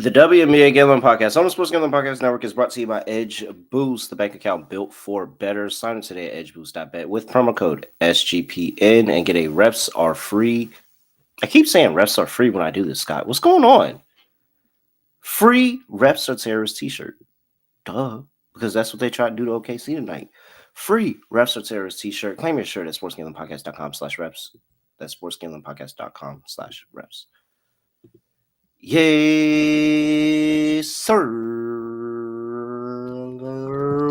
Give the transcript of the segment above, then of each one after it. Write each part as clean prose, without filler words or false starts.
The WNBA Gambling Podcast on the Sports Gambling Podcast Network is brought to you by Edge Boost, the bank account built for better. Sign up today at edgeboost.bet with promo code SGPN and get a reps are free. I keep saying reps are free when I do this, Scott. What's going on? Free reps are terrorist t-shirt. Duh. Because that's what they tried to do to OKC tonight. Free reps are terrorist t-shirt. Claim your shirt at sportsgamblingpodcast.com/reps. That's sportsgamblingpodcast.com/reps. Yes, sir.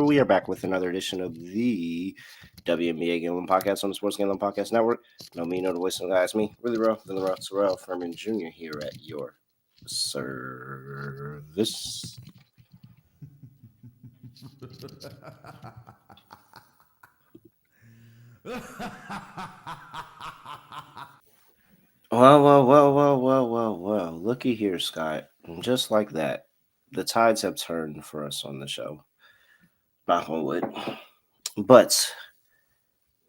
We are back with another edition of the WNBA Gambling Podcast on the Sports Gambling Podcast Network. No me, no the voice, no guy. It's me, really rough, than the rough, Terrell Furman Jr. here at your service. Well. Looky here, Scott. Just like that, the tides have turned for us on the show. Knock on wood. But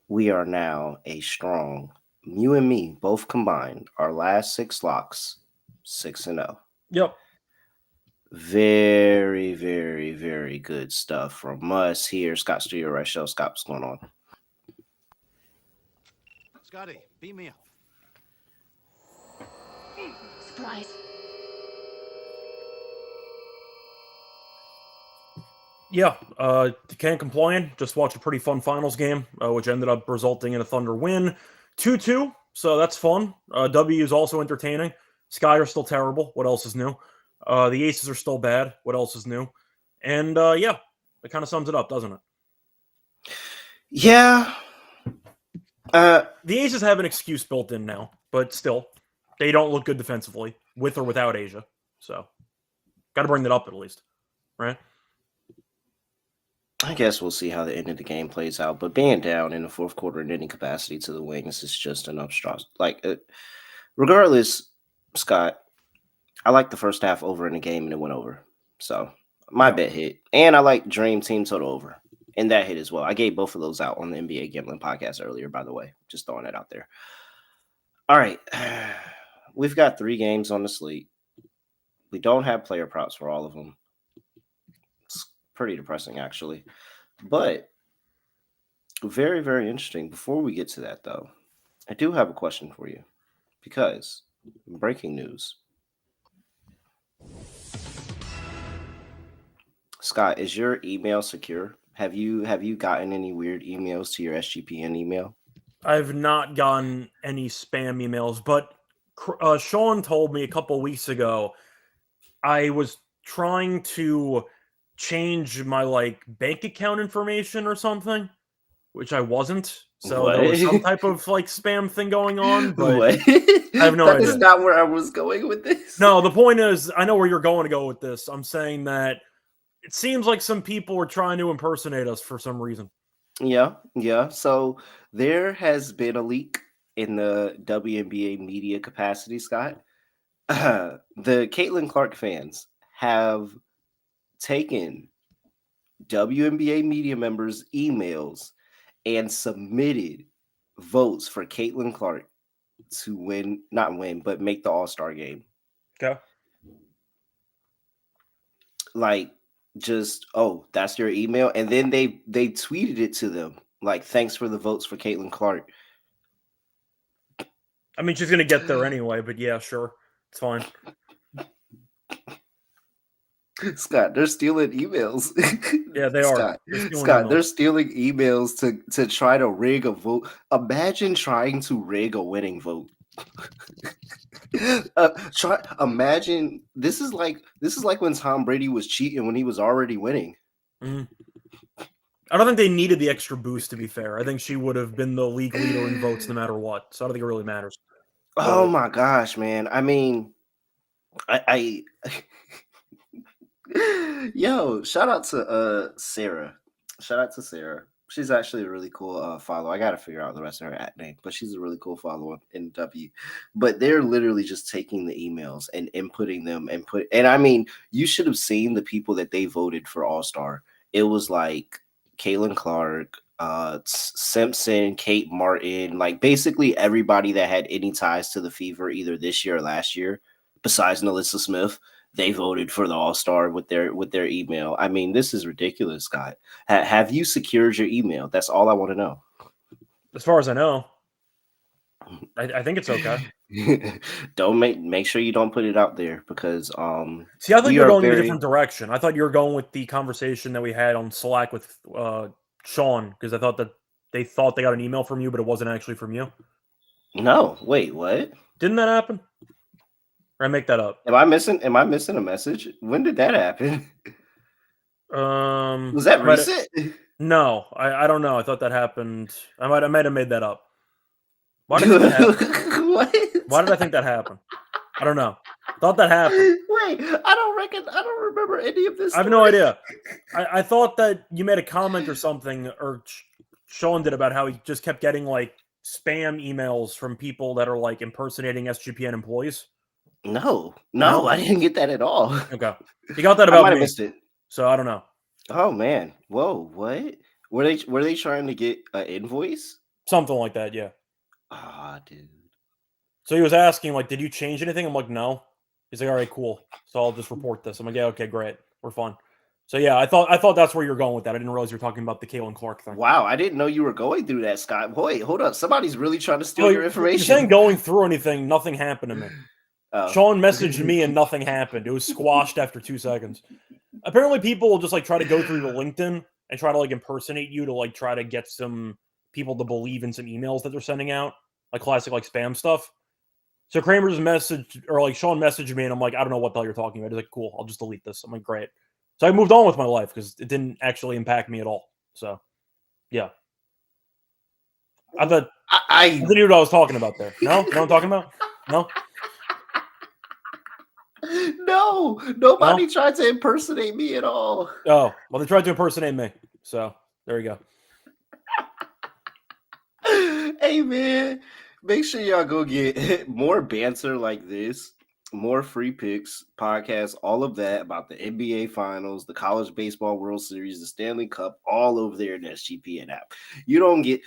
we are now a strong, you and me, both combined, our last 6 locks, 6-0. Yep. Very, very, very good stuff from us here. Scott Studio Reichel. Scott, what's going on? Scotty, beat me up. Surprise. Yeah, can't complain. Just watched a pretty fun finals game, which ended up resulting in a Thunder win. 2-2, so that's fun. W is also entertaining. Sky are still terrible. What else is new? The Aces are still bad. What else is new? And, yeah, that kind of sums it up, doesn't it? Yeah. The Aces have an excuse built in now, but still, they don't look good defensively, with or without Asia. So, got to bring that up at least, right? I guess we'll see how the end of the game plays out. But being down in the fourth quarter in any capacity to the Wings is just an upstraught. Regardless, Scott, I like the first half over in the game and it went over. So my bet hit. And I like Dream Team total over. And that hit as well. I gave both of those out on the NBA Gambling Podcast earlier, by the way. Just throwing it out there. All right. We've got 3 games on the slate. We don't have player props for all of them. It's pretty depressing, actually. But very, very interesting. Before we get to that, though, I do have a question for you. Because breaking news. Scott, is your email secure? Have you gotten any weird emails to your SGPN email? I've not gotten any spam emails, but Sean told me a couple weeks ago I was trying to change my bank account information or something, which I wasn't. So there was some type of spam thing going on, but I have no idea. That's not where I was going with this. No, the point is, I know where you're going to go with this. I'm saying that it seems like some people are trying to impersonate us for some reason. Yeah. So there has been a leak in the WNBA media capacity, Scott. The Caitlin Clark fans have taken WNBA media members' emails and submitted votes for Caitlin Clark to but make the All-Star game. Okay. That's your email. And then they tweeted it to them. Thanks for the votes for Caitlin Clark. I mean, she's going to get there anyway, but yeah, sure. It's fine. Scott, they're stealing emails. Yeah, they are. Scott, they're stealing emails to try to rig a vote. Imagine trying to rig a winning vote. Imagine this is like when Tom Brady was cheating when he was already winning. Mm-hmm. I don't think they needed the extra boost, to be fair. I think she would have been the league leader in votes no matter what. So I don't think it really matters. Oh my gosh, man. I mean, I yo, shout out to Sarah. She's actually a really cool follow. I got to figure out the rest of her name, but she's a really cool follower in W. But they're literally just taking the emails and inputting them and I mean, you should have seen the people that they voted for All-Star. It was like Caitlin Clark, Simpson, Kate Martin, basically everybody that had any ties to the Fever either this year or last year, besides Nalissa Smith. they voted for the All-Star with their email. I mean, this is ridiculous, Scott. Have you secured your email? That's all I want to know. As far as I know, I think it's okay. Don't make sure you don't put it out there because See, I thought you were going in a very different direction. I thought you were going with the conversation that we had on Slack with Sean, because I thought that they thought they got an email from you, but it wasn't actually from you. No, wait, what? Didn't that happen? Or I make that up? Am I missing a message? When did that happen? Was that recent? No, I don't know. I thought that happened. I might have made that up. Why did that happen? What? Why did I think that happened? I don't know. Thought that happened. Wait, I don't remember any of this. I have no idea. I thought that you made a comment or something, or Sean did, about how he just kept getting like spam emails from people that are like impersonating SGPN employees. No, I didn't get that at all. Okay, you got that I about might me. have missed it. So I don't know. Oh man, whoa, what? Were they trying to get an invoice? Something like that, yeah. Ah, dude. So he was asking, like, did you change anything? I'm like, no. He's like, all right, cool. So I'll just report this. I'm like, yeah, okay, great. We're fine. So yeah, I thought that's where you're going with that. I didn't realize you were talking about the Caitlin Clark thing. Wow, I didn't know you were going through that, Scott. Wait, hold up. Somebody's really trying to steal your information. You're saying going through anything, nothing happened to me. Oh. Sean messaged me and nothing happened. It was squashed after 2 seconds. Apparently people will just like try to go through your LinkedIn and try to like impersonate you to like try to get some people to believe in some emails that they're sending out, like classic like spam stuff. So Kramer's message, or like Sean messaged me, and I'm like, I don't know what the hell you're talking about. He's like, cool, I'll just delete this. I'm like, great. So I moved on with my life because it didn't actually impact me at all. So, yeah. I thought I didn't know what I was talking about there. No? You know what I'm talking about? No? No, nobody tried to impersonate me at all. Oh, well, they tried to impersonate me. So, there you go. Hey, man, make sure y'all go get more banter like this, more free picks, podcasts, all of that about the NBA Finals, the College Baseball World Series, the Stanley Cup, all over there in the SGPN app. You don't get...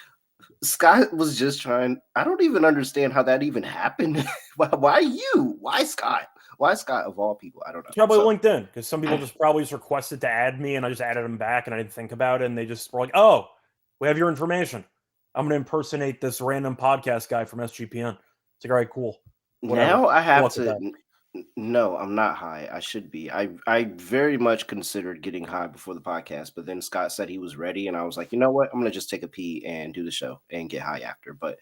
Scott was just trying... I don't even understand how that even happened. Why you? Why Scott? Why Scott of all people? I don't know. Probably LinkedIn, because some people just probably just requested to add me, and I just added them back, and I didn't think about it, and they just were like, oh, we have your information. I'm going to impersonate this random podcast guy from SGPN. It's like, all right, cool. Whatever. Now I have to... No, I'm not high. I should be. I very much considered getting high before the podcast, but then Scott said he was ready, and I was like, you know what? I'm going to just take a pee and do the show and get high after. But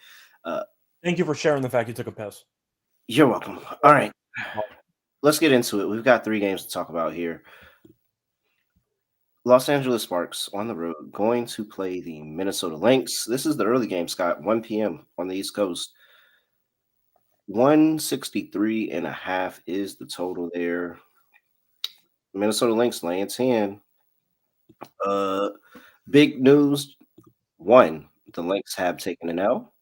thank you for sharing the fact you took a piss. You're welcome. All right. Let's get into it. We've got 3 games to talk about here. Los Angeles Sparks on the road going to play the Minnesota Lynx. This is the early game, Scott, 1 p.m. on the East Coast. 163.5 is the total there. Minnesota Lynx laying 10. Big news. 1, the Lynx have taken an L.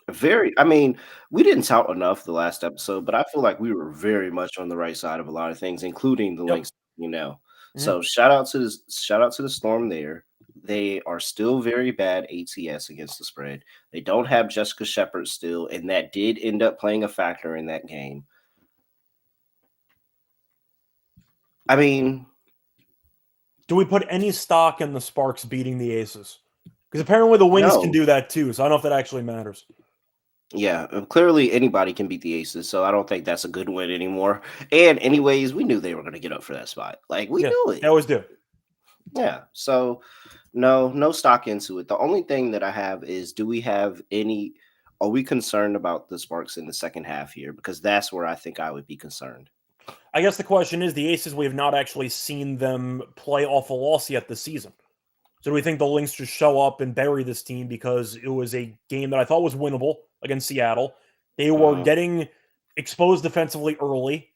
We didn't tout enough the last episode, but I feel like we were very much on the right side of a lot of things, including the Lynx, So shout out to the Storm there. They are still very bad ATS against the spread. They don't have Jessica Shepard still, and that did end up playing a factor in that game. I mean, do we put any stock in the Sparks beating the Aces? Because apparently the Wings can do that too, so I don't know if that actually matters. Yeah, clearly anybody can beat the Aces, so I don't think that's a good win anymore. And anyways, we knew they were going to get up for that spot. Like, we knew it. They always do. Yeah, so no stock into it. The only thing that I have is, are we concerned about the Sparks in the second half here? Because that's where I think I would be concerned. I guess the question is, the Aces, we have not actually seen them play off a loss yet this season. So do we think the Lynx just show up and bury this team because it was a game that I thought was winnable against Seattle? They were getting exposed defensively early.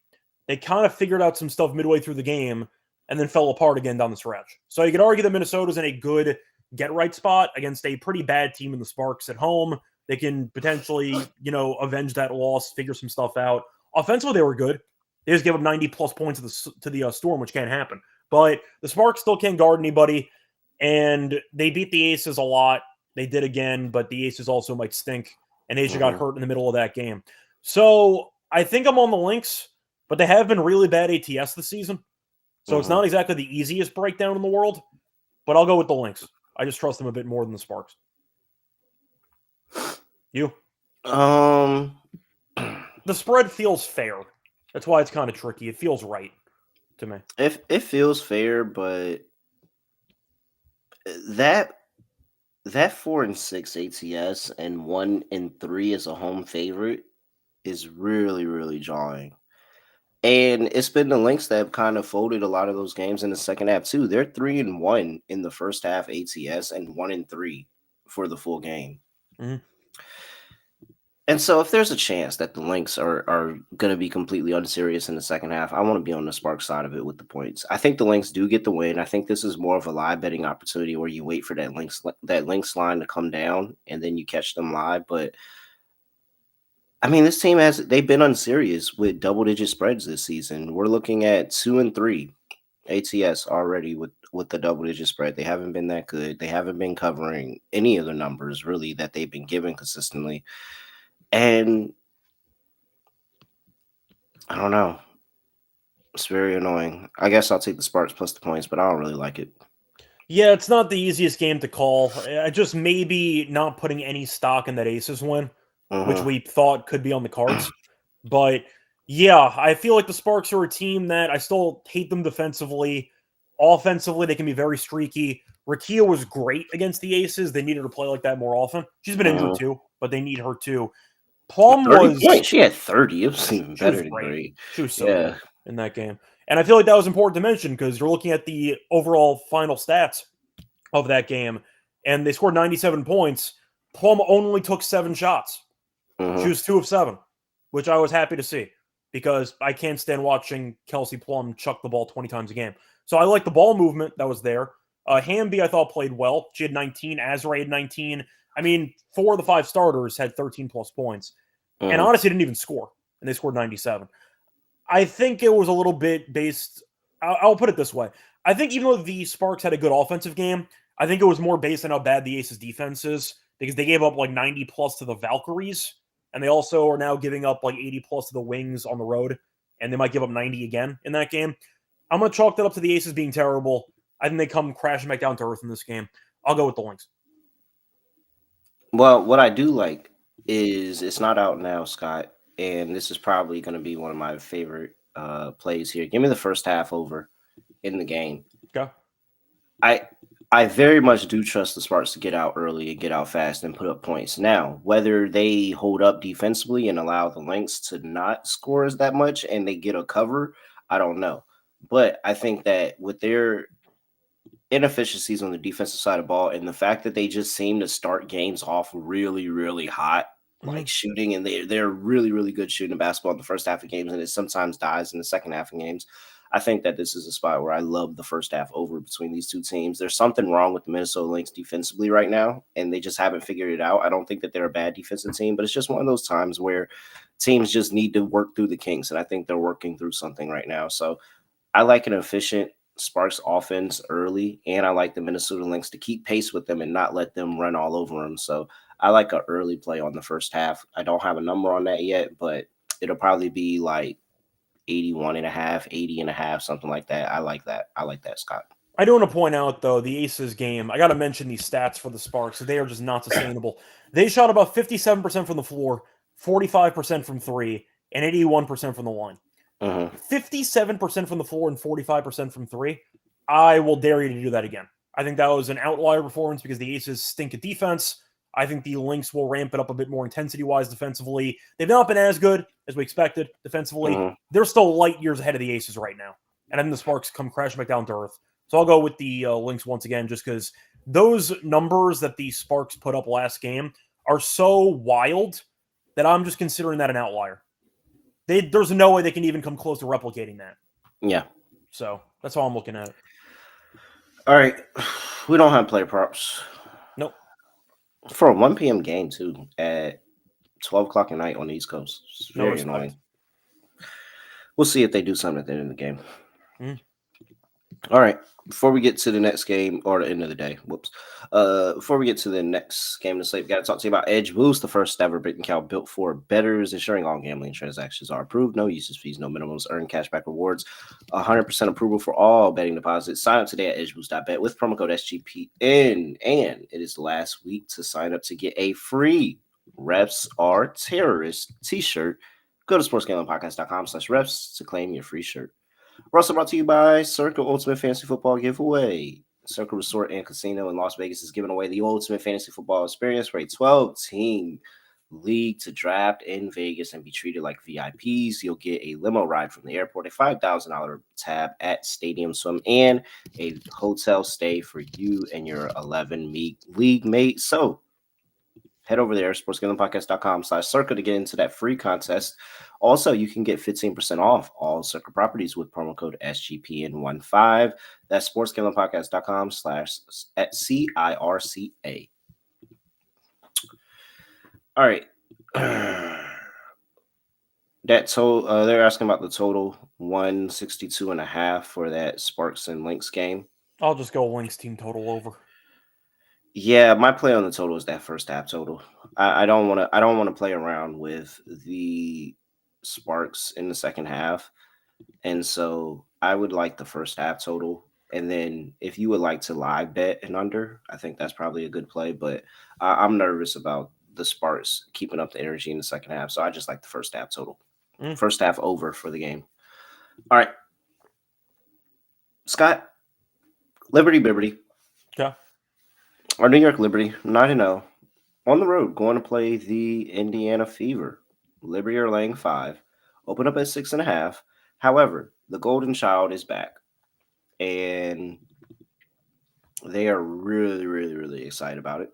They kind of figured out some stuff midway through the game and then fell apart again down the stretch. So you could argue that Minnesota's in a good get-right spot against a pretty bad team in the Sparks at home. They can potentially, avenge that loss, figure some stuff out. Offensively, they were good. They just gave up 90-plus points to the Storm, which can't happen. But the Sparks still can't guard anybody. And they beat the Aces a lot. They did again, but the Aces also might stink. And Asia got hurt in the middle of that game. So I think I'm on the Lynx, but they have been really bad ATS this season. So it's Mhm. not exactly the easiest breakdown in the world, but I'll go with the Lynx. I just trust them a bit more than the Sparks. You? Um, The spread feels fair. That's why it's kind of tricky. It feels right to me. it feels fair, but that 4-6 ATS and 1-3 as a home favorite is really, really jarring. And it's been the Lynx that have kind of folded a lot of those games in the second half too. They're 3-1 in the first half ATS and 1-3 for the full game. Mhm. And so if there's a chance that the Lynx are going to be completely unserious in the second half, I want to be on the Spark side of it with the points. I think the Lynx do get the win. I think this is more of a live betting opportunity where you wait for that Lynx line to come down and then you catch them live. But I mean, this team they've been unserious with double-digit spreads this season. We're looking at 2-3 ATS already with the double-digit spread. They haven't been that good. They haven't been covering any of the numbers really that they've been given consistently. And I don't know. It's very annoying. I guess I'll take the Sparks plus the points, but I don't really like it. Yeah, it's not the easiest game to call. I just maybe not putting any stock in that Aces win, which Mhm. we thought could be on the cards. But yeah, I feel like the Sparks are a team that I still hate them defensively. Offensively, they can be very streaky. Rakia was great against the Aces. They needed to play like that more often. She's been injured Mhm. too, but they need her too. Plum 30 was points. She had 30. It was even she was better than great. great. She was so Yeah. good in that game. And I feel like that was important to mention because you're looking at the overall final stats of that game, and they scored 97 points. Plum only took 7 shots. She Mhm. was 2 of 7, which I was happy to see because I can't stand watching Kelsey Plum chuck the ball 20 times a game. So I like the ball movement that was there. Hamby, I thought, played well. She had 19. Azrae had 19. I mean, 4 of the 5 starters had 13 plus points. And Mhm. honestly, didn't even score, and they scored 97. I think it was a little bit based. I'll put it this way. I think even though the Sparks had a good offensive game, I think it was more based on how bad the Aces defense is because they gave up like 90 plus to the Valkyries, and they also are now giving up like 80 plus to the Wings on the road, and they might give up 90 again in that game. I'm going to chalk that up to the Aces being terrible. I think they come crashing back down to earth in this game. I'll go with the Lynx. Well, what I do like is it's not out now, Scott, and this is probably going to be one of my favorite plays here. Give me the first half over in the game. Okay. I very much do trust the Sparks to get out early and get out fast and put up points. Now, whether they hold up defensively and allow the Lynx to not score as that much and they get a cover, I don't know. But I think that with their inefficiencies on the defensive side of the ball and the fact that they just seem to start games off really, really hot, like shooting, and they're really, really good shooting basketball in the first half of games, and it sometimes dies in the second half of games. I think that this is a spot where I love the first half over between these two teams. There's something wrong with the Minnesota Lynx defensively right now, and they just haven't figured it out. I don't think that they're a bad defensive team, but it's just one of those times where teams just need to work through the kinks, and I think they're working through something right now. So I like an efficient Sparks offense early, and I like the Minnesota Lynx to keep pace with them and not let them run all over them. So I like an early play on the first half. I don't have a number on that yet, but it'll probably be like 81.5, 80.5, something like that. I like that. I like that, Scott. I do want to point out, though, the Aces game, I got to mention these stats for the Sparks. They are just not sustainable. They shot about 57% from the floor, 45% from 3, and 81% from the line. 57% from the floor and 45% from 3. I will dare you to do that again. I think that was an outlier performance because the Aces stink at defense. I think the Lynx will ramp it up a bit more intensity-wise defensively. They've not been as good as we expected defensively. They're still light years ahead of the Aces right now. And then the Sparks come crashing back down to earth. So I'll go with the Lynx once again, just because those numbers that the Sparks put up last game are so wild that I'm just considering that an outlier. There's no way they can even come close to replicating that. Yeah. So that's how I'm looking at it. All right. We don't have player props. Nope. For a 1 p.m. game, too, at 12 o'clock at night on the East Coast. It's No very respect. annoying. We'll see if they do something at the end of the game. All right. Before we get to the next game or the end of the day, before we get to the next game of the slate, we got to talk to you about Edge Boost, the first ever betting account built for bettors, ensuring all gambling transactions are approved, no usage fees, no minimums, earn cashback rewards, 100% approval for all betting deposits. Sign up today at edgeboost.bet with promo code SGPN, and it is the last week to sign up to get a free Reps Are Terrorist t-shirt. Go to sportsgamblingpodcast.com/reps to claim your free shirt. We're also brought to you by Circle Ultimate Fantasy Football Giveaway. Circle Resort and Casino in Las Vegas is giving away the ultimate fantasy football experience for a 12-team league to draft in Vegas and be treated like VIPs. You'll get a limo ride from the airport, a $5,000 tab at Stadium Swim, and a hotel stay for you and your 11 league mates. So head over there, sportsgamblingpodcast.com/circle to get into that free contest. Also, you can get 15% off all Circle properties with promo code SGPN15. That's sportsgamblingpodcast.com/CIRCA. All right. They're asking about the total 162.5 for that Sparks and Lynx game. I'll just go Lynx team total over. Yeah, my play on the total is that first half total. I don't want to play around with the Sparks in the second half, and so I would like the first half total. And then if you would like to live bet an under, I think that's probably a good play. But I'm nervous about the Sparks keeping up the energy in the second half, so I just like the first half total. First half over for the game. All right, Scott, Liberty Bibberty. Yeah. Our New York Liberty, 9-0, on the road, going to play the Indiana Fever. Liberty are laying 5, open up at 6.5. However, the Golden Child is back, and they are really, really, really excited about it.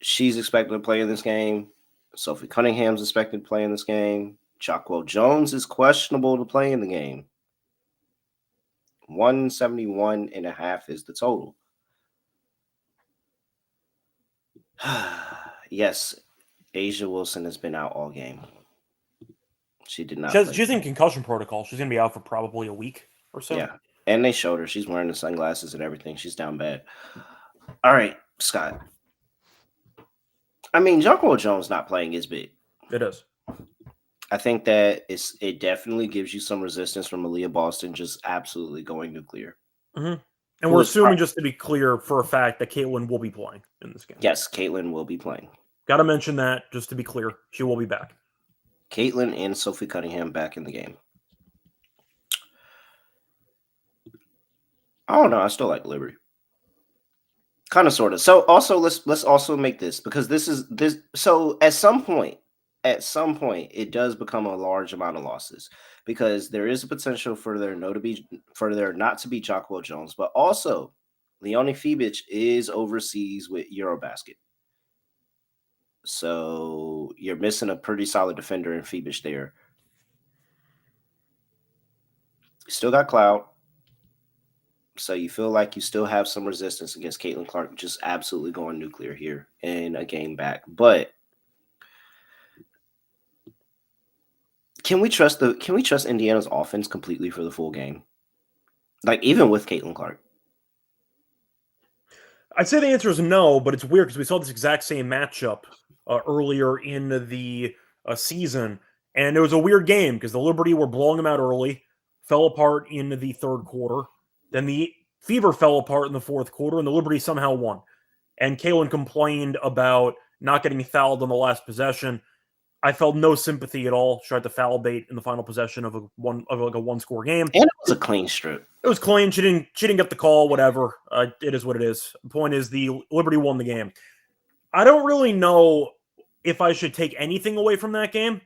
She's expected to play in this game. Sophie Cunningham's expected to play in this game. Jacquel Jones is questionable to play in the game. 171.5 is the total. Yes, Asia Wilson has been out all game. She did not. She's in concussion protocol. She's going to be out for probably a week or so. Yeah, and they showed her. She's wearing the sunglasses and everything. She's down bad. All right, Scott. I mean, Jacquel Jones not playing is big. It is. I think that it definitely gives you some resistance from Aaliyah Boston just absolutely going nuclear. Mm-hmm. And we're assuming, just to be clear, for a fact that Caitlin will be playing in this game. Yes, Caitlin will be playing. Got to mention that, just to be clear. She will be back. Caitlin and Sophie Cunningham back in the game. I don't know. I still like Liberty. Kind of, sort of. So also, let's also make this, because this. So at some point, it does become a large amount of losses, because there is a potential for there not to be Jacquel Jones, but also Leonie Fibic is overseas with Eurobasket. So you're missing a pretty solid defender in Fibic there. You still got Cloud. So you feel like you still have some resistance against Caitlin Clark just absolutely going nuclear here in a game back. But can we trust Indiana's offense completely for the full game? Like, even with Caitlin Clark? I'd say the answer is no, but it's weird because we saw this exact same matchup earlier in the season, and it was a weird game because the Liberty were blowing them out early, fell apart in the third quarter. Then the Fever fell apart in the fourth quarter, and the Liberty somehow won. And Caitlin complained about not getting fouled on the last possession. I felt no sympathy at all. She tried to foul bait in the final possession of a one-score game. And it was a clean strip. It was clean. She didn't get the call. Whatever. It is what it is. The point is, the Liberty won the game. I don't really know if I should take anything away from that game,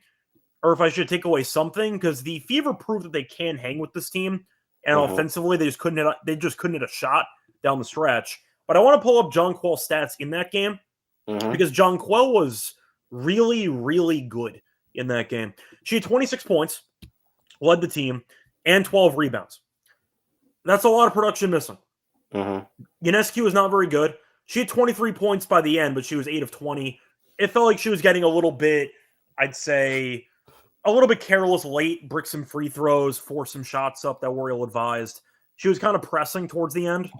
or if I should take away something, because the Fever proved that they can hang with this team. And offensively, they just couldn't hit a shot down the stretch. But I want to pull up Jonquel's stats in that game, because Jonquel was really, really good in that game. She had 26 points, led the team, and 12 rebounds. That's a lot of production missing. Ionescu is not very good. She had 23 points by the end, but she was 8 of 20. It felt like she was getting a little bit, I'd say, a little bit careless late, brick some free throws, force some shots up that were ill-advised. She was kind of pressing towards the end.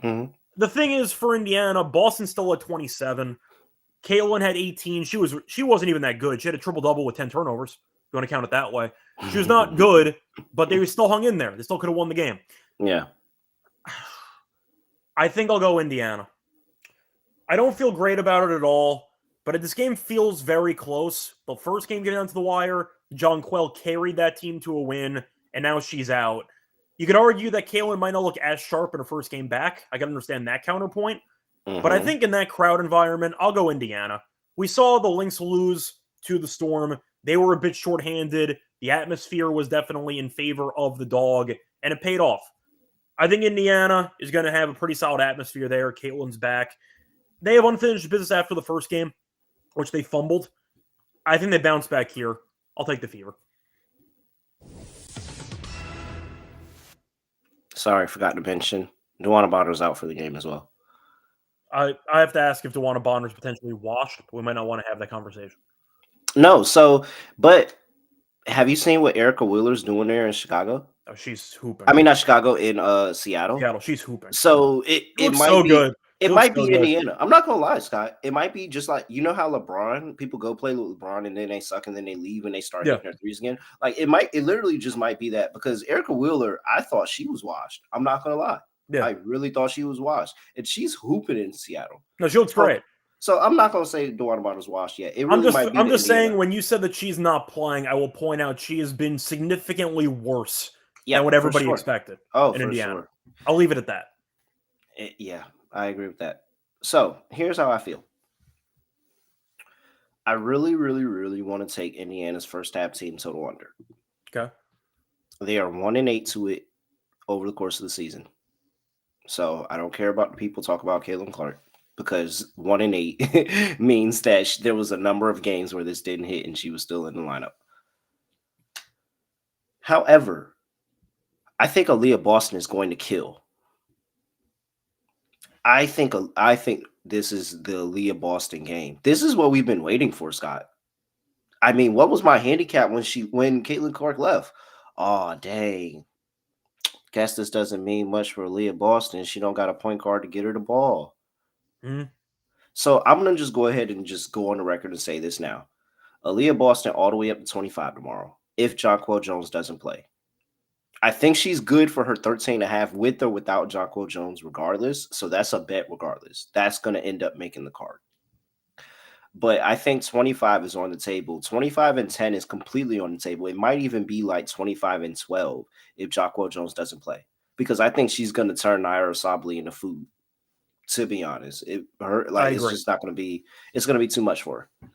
Mm-hmm. The thing is, for Indiana, Boston still at 27. Caitlin had 18. She wasn't even that good. She had a triple-double with 10 turnovers, if you want to count it that way. She was not good, but they still hung in there. They still could have won the game. Yeah. I think I'll go Indiana. I don't feel great about it at all, but this game feels very close. The first game getting down to the wire, Jonquel carried that team to a win, and now she's out. You could argue that Caitlin might not look as sharp in her first game back. I can understand that counterpoint. But I think in that crowd environment, I'll go Indiana. We saw the Lynx lose to the Storm. They were a bit shorthanded. The atmosphere was definitely in favor of the dog, and it paid off. I think Indiana is going to have a pretty solid atmosphere there. Caitlin's back. They have unfinished business after the first game, which they fumbled. I think they bounce back here. I'll take the Fever. Sorry, forgot to mention. DeWanna Bonner's out for the game as well. I have to ask if DeWanna Bonner's potentially washed, but we might not want to have that conversation. No, but have you seen what Erica Wheeler's doing there in Chicago? Oh, she's hooping. I mean, not Chicago, in Seattle. Seattle, she's hooping. So it might so be good. It might be Indiana. I'm not gonna lie, Scott. It might be just like, you know how LeBron, people go play with LeBron and then they suck and then they leave and they start hitting their threes again. Like it literally just might be that, because Erica Wheeler, I thought she was washed. I'm not gonna lie. Yeah. I really thought she was washed, and she's hooping in Seattle. No, she looks great. So I'm not gonna say DeWanna Bonner's washed yet. It really might be. I'm just saying, when you said that she's not playing, I will point out she has been significantly worse than what everybody expected in Indiana. Sure. I'll leave it at that. Yeah, I agree with that. So here's how I feel. I really, really, really want to take Indiana's first half team total under. Okay. They are 1-8 to it over the course of the season. So I don't care about the people talk about Caitlin Clark, because 1-8 means that there was a number of games where this didn't hit and she was still in the lineup. However, I think Aaliyah Boston is going to kill. I think this is the Aaliyah Boston game. This is what we've been waiting for, Scott. I mean, what was my handicap when Caitlin Clark left? Oh, dang. Guess this doesn't mean much for Aaliyah Boston. She don't got a point guard to get her the ball. Mm-hmm. So I'm going to just go ahead and just go on the record and say this now. Aaliyah Boston all the way up to 25 tomorrow, if Jonquel Jones doesn't play. I think she's good for her 13.5 with or without Jonquel Jones regardless. So that's a bet regardless. That's going to end up making the card. But I think 25 is on the table. 25-10 is completely on the table. It might even be like 25-12 if Jonquel Jones doesn't play, because I think she's going to turn Naira Sabally into food. To be honest, it's just not going to be. It's going to be too much for her.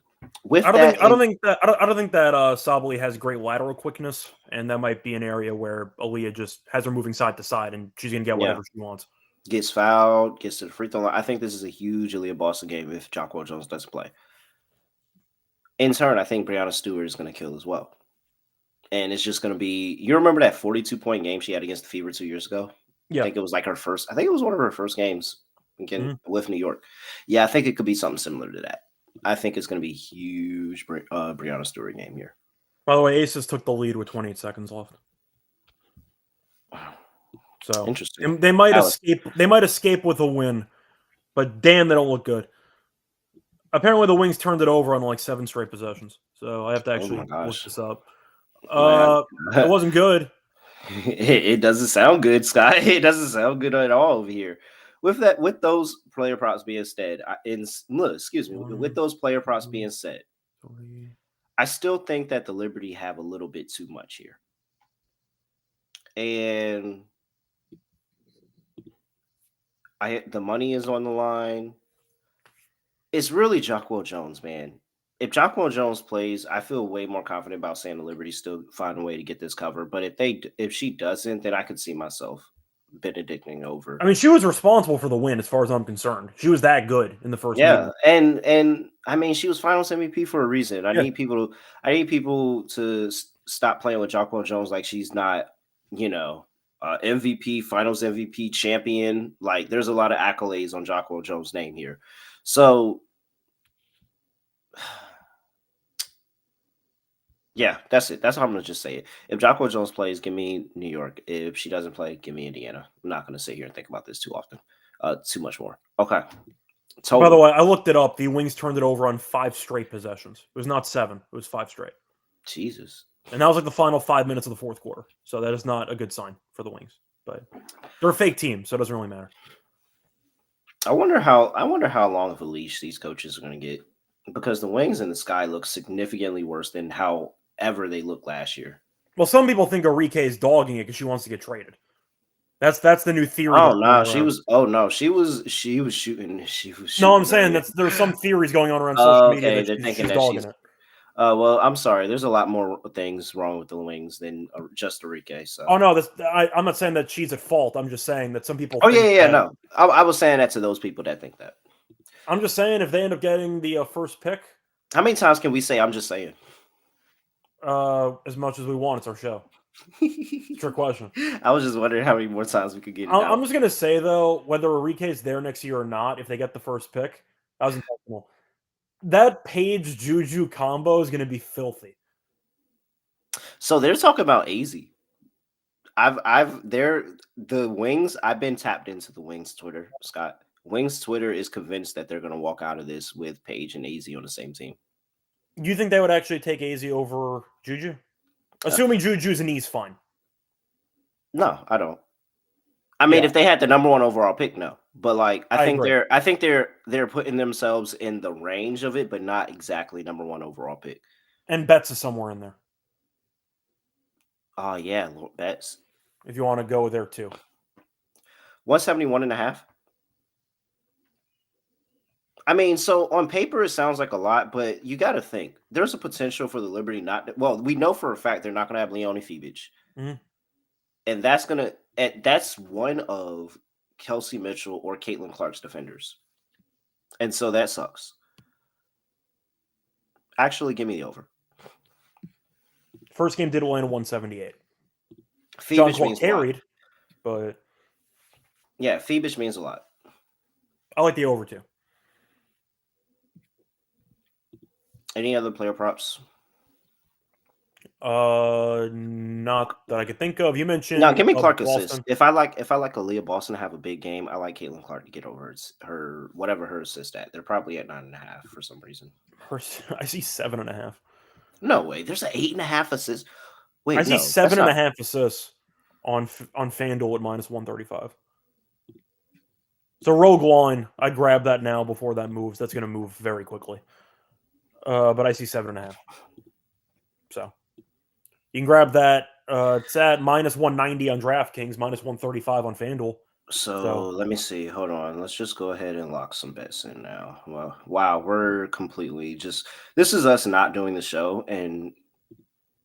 I don't think that Sabally has great lateral quickness, and that might be an area where Aaliyah just has her moving side to side, and she's going to get whatever she wants. Gets fouled, gets to the free throw line. I think this is a huge Aaliyah Boston game if Jonquel Jones doesn't play. In turn, I think Breanna Stewart is going to kill as well. And it's just going to be, you remember that 42-point game she had against the Fever 2 years ago? Yeah. I think it was like her first, I think it was one of her first games again with New York. Yeah, I think it could be something similar to that. I think it's going to be a huge Breanna Stewart game here. By the way, Aces took the lead with 28 seconds left. So interesting. They might escape. They might escape with a win, but damn, they don't look good. Apparently, the Wings turned it over on like 7 straight possessions. So I have to actually look this up. It wasn't good. It doesn't sound good, Scott. It doesn't sound good at all over here. With those player props being said, with those player props being said, I still think that the Liberty have a little bit too much here. And the money is on the line. It's really Jonquel Jones, man. If Jonquel Jones plays, I feel way more confident about saying the Liberty still find a way to get this cover. But if she doesn't, then I could see myself Benedicting over. I mean, she was responsible for the win as far as I'm concerned. She was that good in the first meeting. And I mean, she was Finals MVP for a reason. I need people to stop playing with Jonquel Jones like she's not, MVP, Finals MVP, champion. Like, there's a lot of accolades on Jonquel Jones' name here. So Yeah, that's it. That's how I'm gonna just say it. If Jocko Jones plays, give me New York. If she doesn't play, give me Indiana. I'm not gonna sit here and think about this too often. Too much more. Okay. By the Total. way, I looked it up. The Wings turned it over on 5 straight possessions. It was not 7. It was 5 straight. Jesus. And that was like the final 5 minutes of the fourth quarter. So that is not a good sign for the Wings. But they're a fake team, so it doesn't really matter. I wonder how long of a leash these coaches are going to get, because the Wings in the sky look significantly worse than however they looked last year. Well, some people think Arike is dogging it because she wants to get traded. That's the new theory. Oh no, she was. Oh no, she was shooting. She was. No, I'm shooting saying early. there's some theories going on around social media Okay, that they're thinking she's that dogging she's. it. Well, I'm sorry. There's a lot more things wrong with the Wings than just Arike. So. Oh no, I'm not saying that she's at fault. I'm just saying that some people. Oh think yeah. that, No, I was saying that to those people that think that. I'm just saying if they end up getting the first pick, How many times can we say I'm just saying? as much as we want, it's our show. Trick question. I was just wondering how many more times we could get it I'm out. just gonna say though, whether Arike is there next year or not, if they get the first pick, that was intentional. That Page Juju combo is gonna be filthy. So they're talking about AZ. The Wings. I've been tapped into the Wings Twitter, Scott. Wings Twitter is convinced that they're going to walk out of this with Paige and AZ on the same team. You think they would actually take AZ over Juju? Assuming Juju's and he's fine. No, I don't. I mean, if they had the number 1 overall pick, no. But like, I think they're putting themselves in the range of it, but not exactly number 1 overall pick. And Betts is somewhere in there. Oh yeah, Betts. If you want to go there too. 171.5. I mean, so on paper it sounds like a lot, but you got to think there's a potential for the Liberty not to, well, we know for a fact they're not going to have Leone Fevich. Mm-hmm. And that's one of Kelsey Mitchell or Caitlin Clark's defenders. And so that sucks. Actually, give me the over. First game did win 178. Fevich means carried, but yeah, Fevich means a lot. I like the over too. Any other player props? Not that I could think of. You mentioned No, give me Clark Boston. assist. If I like Aaliyah Boston to have a big game, I like Caitlin Clark to get over her whatever her assist at. They're probably at 9.5 for some reason. I see 7.5. No way. There's an 8.5 assist. Wait, I see 7.5 assists on FanDuel at -135. So Rogue Line, I'd grab that now before that moves. That's going to move very quickly. But I see 7.5. So you can grab that. It's at -190 on DraftKings, -135 on FanDuel. So let me see. Hold on. Let's just go ahead and lock some bets in now. Well, wow, we're completely this is us not doing the show and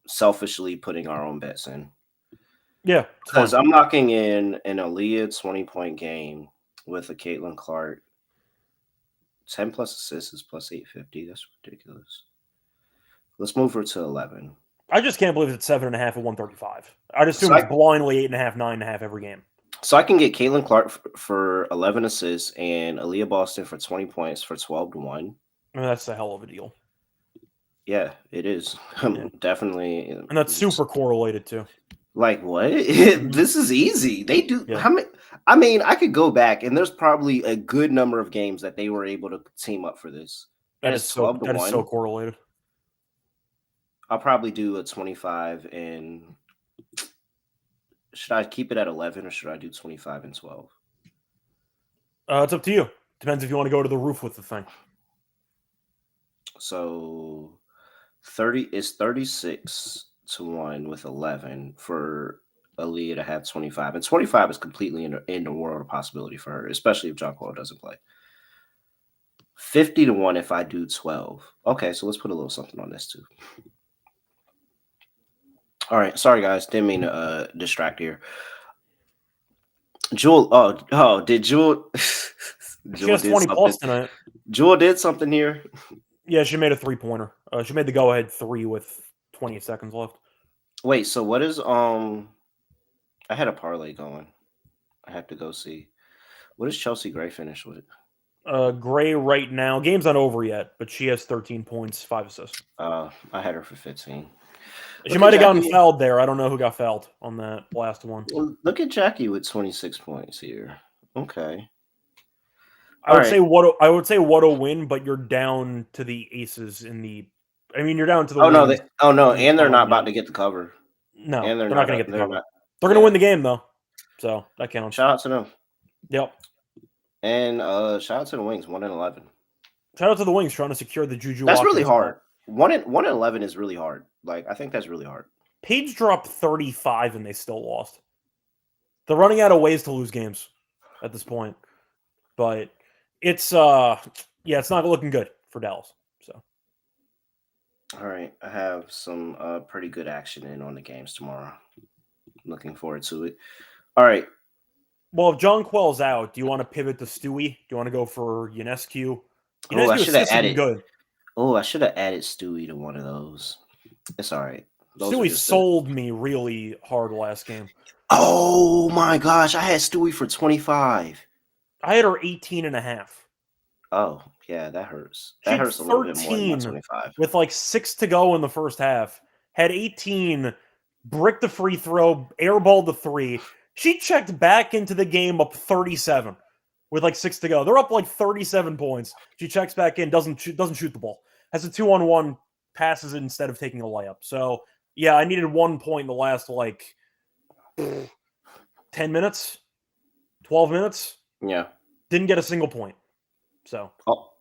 selfishly putting our own bets in. Yeah. Because I'm locking in an Aaliyah 20-point game with a Caitlin Clark. 10 plus assists is plus 850. That's ridiculous. Let's move her to 11. I just can't believe it's at 7.5 at 135. I'd assume it's blindly 8.5, 9.5 every game. So I can get Caitlin Clark for 11 assists and Aaliyah Boston for 20 points for 12-1. I mean, that's a hell of a deal. Yeah, it is. Yeah. Definitely. And that's super correlated too. Like what? This is easy. They do. Yeah. How many? I mean, I could go back and there's probably a good number of games that they were able to team up for this. That is so correlated. I'll probably do a 25 and should I keep it at 11 or should I do 25 and 12? It's up to you. Depends if you want to go to the roof with the thing. So 30 is 36-1 with 11 for Aaliyah to have 25. And 25 is completely in the world of possibility for her, especially if John Paul doesn't play. 50-1 if I do 12. Okay, so let's put a little something on this too. All right, sorry guys, didn't mean to distract here. Jewel, did Jewel? She has 20 plus tonight. Jewel did something here. Yeah, she made a 3-pointer. She made the go-ahead 3 with 20 seconds left. Wait, so what is I had a parlay going. I have to go see. What does Chelsea Gray finish with? Gray right now, game's not over yet, but she has 13 points, 5 assists. I had her for 15. She might have gotten fouled there. I don't know who got fouled on that last one. Well, look at Jackie with 26 points here. Okay. I would say what a win, but you're down to the aces in the. I mean, you're down to the. And they're not about to get the cover. No, and they're not going to get the cover. Not, they're going to win the game though, so that counts. Shout out to them. Yep. And shout out to the Wings, 1-11. Shout out to the Wings trying to secure the Juju. That's really hard. 1-11 is really hard. Like, I think that's really hard. Page dropped 35 and they still lost. They're running out of ways to lose games at this point. But it's it's not looking good for Dallas. So all right. I have some pretty good action in on the games tomorrow. Looking forward to it. All right. Well, if John Quell's out, do you want to pivot to Stewie? Do you want to go for Ionescu? I should have added good. Oh, I should have added Stewie to one of those. It's all right. Stewie sold me really hard last game. Oh my gosh, I had Stewie for 25. I had her 18.5. Oh, yeah, that hurts. That hurts a little bit more than my 25. With like 6 to go in the first half. Had 18, bricked the free throw, airballed the 3. She checked back into the game up 37 with like 6 to go. They're up like 37 points. She checks back in, doesn't shoot the ball. Has a 2-on-1, passes it instead of taking a layup. So, yeah, I needed 1 point in the last like 10 minutes, 12 minutes. Yeah. Didn't get a single point. So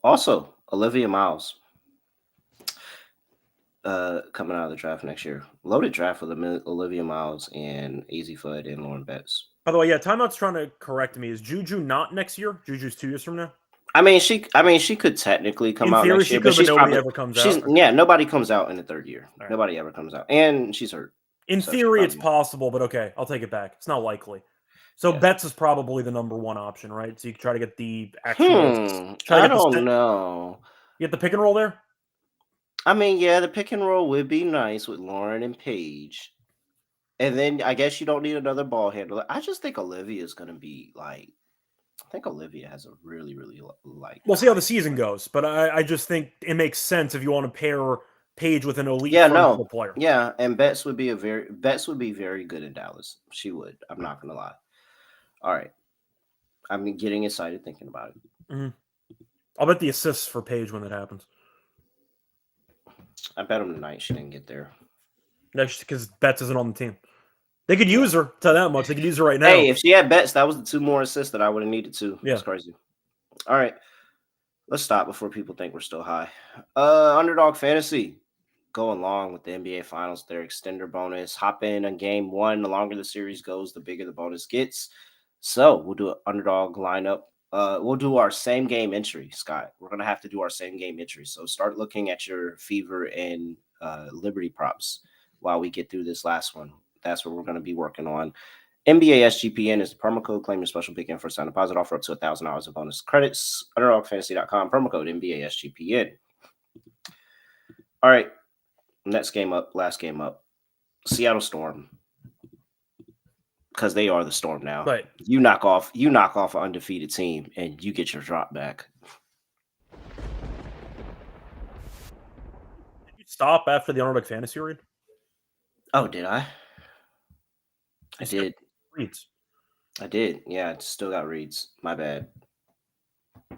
also, Olivia Miles coming out of the draft next year. Loaded draft with Olivia Miles and AZ Fudd and Lauren Betts. By the way, yeah, Timeout's trying to correct me. Is Juju not next year? Juju's 2 years from now? I mean, she could technically come out next year, but nobody ever comes out. Yeah, nobody comes out in the third year. Right. Nobody ever comes out. And she's hurt. In theory, it's possible, but okay, I'll take it back. It's not likely. So Betts is probably the number one option, right? So you can try to get the actual. I don't know. You get the pick and roll there? I mean, yeah, the pick and roll would be nice with Lauren and Paige. And then I guess you don't need another ball handler. I just think Olivia is going to be like, I think Olivia has a really, really like. We'll see how the season goes, but I just think it makes sense if you want to pair Paige with an elite player. Yeah, and Betts would be very good in Dallas. She would. I'm not going to lie. All right. I'm getting excited thinking about it. Mm-hmm. I'll bet the assists for Paige when that happens. I bet him tonight she didn't get there. That's because Betts isn't on the team. They could use her, tell that much. They could use her right now. Hey, if she had Betts, that was the 2 more assists that I would have needed to. Yeah. That's crazy. All right. Let's stop before people think we're still high. Underdog Fantasy. Going along with the NBA Finals, their extender bonus. Hop in on game 1. The longer the series goes, the bigger the bonus gets. So we'll do an underdog lineup. We'll do our same game entry, Scott. We're going to have to do our same game entry. So start looking at your Fever and Liberty props while we get through this last one. That's what we're going to be working on. NBA SGPN is the promo code. Claim your special pick and first time deposit offer up to $1,000 of bonus credits. UnderdogFantasy.com, promo code NBA SGPN. All right. Next game up, last game up. Seattle Storm. Because they are the Storm now. Right. You knock off an undefeated team and you get your drop back. Did you stop after the Underdog Fantasy read? Oh, did I? I did. Reads. I did. Yeah, I still got reads. My bad.